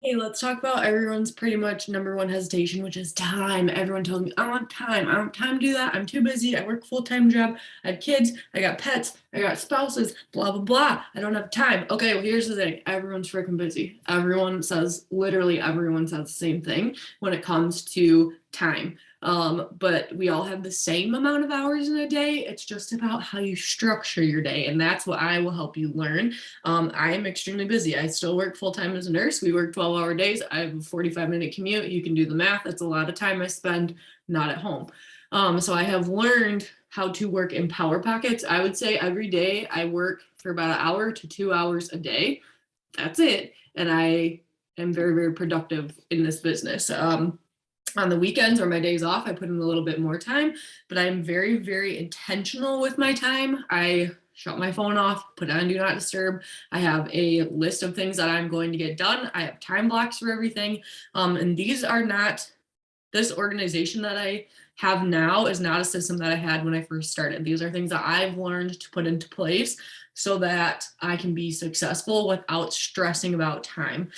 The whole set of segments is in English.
Hey, let's talk about everyone's pretty much number one hesitation, which is time. Everyone tells me, I want time. I don't have time to do that. I'm too busy. I work a full-time job. I have kids. I got pets. I got spouses, blah, blah, blah. I don't have time. Okay, well, here's the thing. Everyone's freaking busy. Literally everyone says the same thing when it comes to time. But we all have the same amount of hours in a day. It's just about how you structure your day. And that's what I will help you learn. I am extremely busy. I still work full time as a nurse. We work 12-hour days. I have a 45-minute commute. You can do the math. That's a lot of time I spend not at home. So I have learned how to work in power pockets. I would say every day I work for about an hour to 2 hours a day. That's it. And I am very, very productive in this business. On the weekends or my days off, I put in a little bit more time, but I'm very, very intentional with my time. I shut my phone off, put on do not disturb. I have a list of things that I'm going to get done. I have time blocks for everything. And these are not, this organization that I have now is not a system that I had when I first started. These are things that I've learned to put into place so that I can be successful without stressing about time.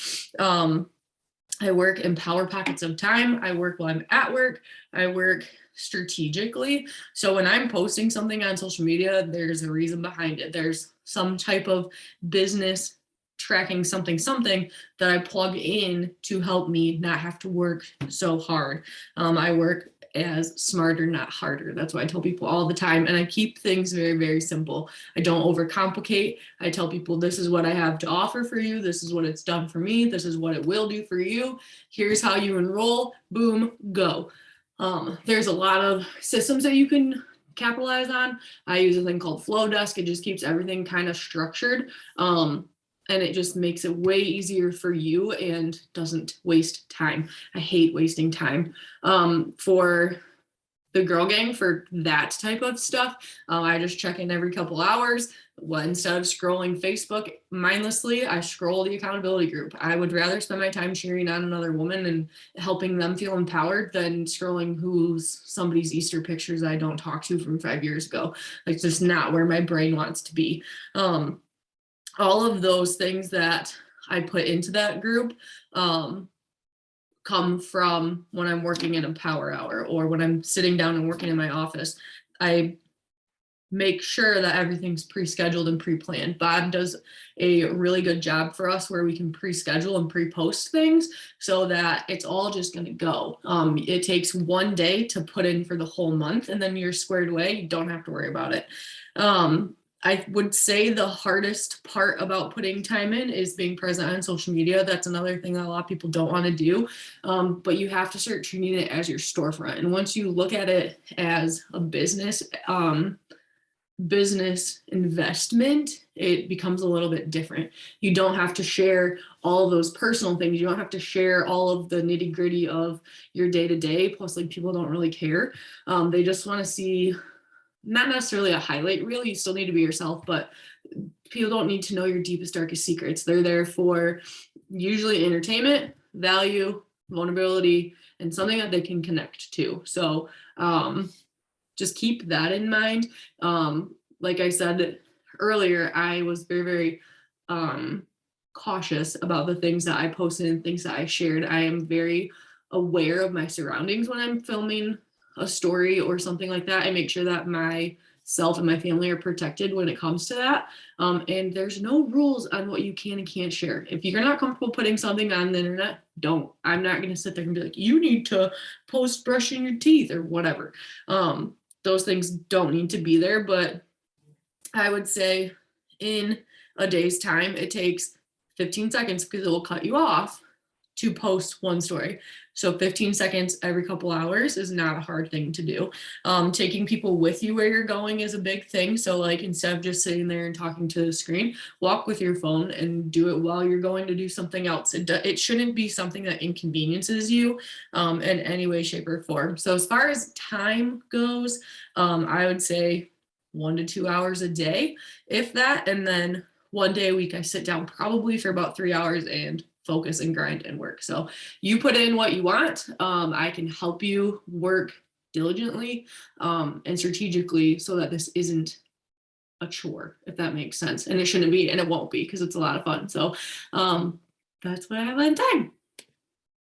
I work in power pockets of time. I work while I'm at work. I work strategically. So when I'm posting something on social media, there's a reason behind it. There's some type of business tracking something that I plug in to help me not have to work so hard. I work as smarter, not harder. That's what I tell people all the time. And I keep things very, very simple. I don't overcomplicate. I tell people this is what I have to offer for you. This is what it's done for me. This is what it will do for you. Here's how you enroll. Boom, go. There's a lot of systems that you can capitalize on. I use a thing called Flowdesk. It just keeps everything kind of structured. And it just makes it way easier for you and doesn't waste time. I hate wasting time. For the girl gang, for that type of stuff, I just check in every couple hours. Well, instead of scrolling Facebook mindlessly, I scroll the accountability group. I would rather spend my time cheering on another woman and helping them feel empowered than scrolling who's somebody's Easter pictures I don't talk to from 5 years ago. Like, just not where my brain wants to be. All of those things that I put into that group come from when I'm working in a power hour or when I'm sitting down and working in my office. I make sure that everything's pre-scheduled and pre-planned. Bob does a really good job for us where we can pre-schedule and pre-post things so that it's all just going to go. It takes one day to put in for the whole month and then you're squared away. You don't have to worry about it. I would say the hardest part about putting time in is being present on social media. That's another thing that a lot of people don't want to do. But you have to start treating it as your storefront. And once you look at it as a business investment, it becomes a little bit different. You don't have to share all of those personal things. You don't have to share all of the nitty gritty of your day to day. Plus, like, people don't really care. They just want to see not necessarily a highlight reel. You still need to be yourself, but people don't need to know your deepest, darkest secrets. They're there for usually entertainment, value, vulnerability, and something that they can connect to. So just keep that in mind. Like I said earlier, I was very, very cautious about the things that I posted and things that I shared. I am very aware of my surroundings when I'm filming a story or something like that. I make sure that myself and my family are protected when it comes to that. And there's no rules on what you can and can't share. If you're not comfortable putting something on the internet, don't. I'm not going to sit there and be like, you need to post brushing your teeth or whatever. Those things don't need to be there, but I would say in a day's time, it takes 15 seconds because it will cut you off to post one story. So 15 seconds every couple hours is not a hard thing to do. Taking people with you where you're going is a big thing. So, like, instead of just sitting there and talking to the screen, walk with your phone and do it while you're going to do something else. It shouldn't be something that inconveniences you in any way, shape, or form. So as far as time goes, I would say 1 to 2 hours a day, if that. And then one day a week, I sit down probably for about 3 hours and focus and grind and work. So you put in what you want. I can help you work diligently and strategically so that this isn't a chore, if that makes sense. And it shouldn't be, and it won't be, because it's a lot of fun. So that's what I have on time.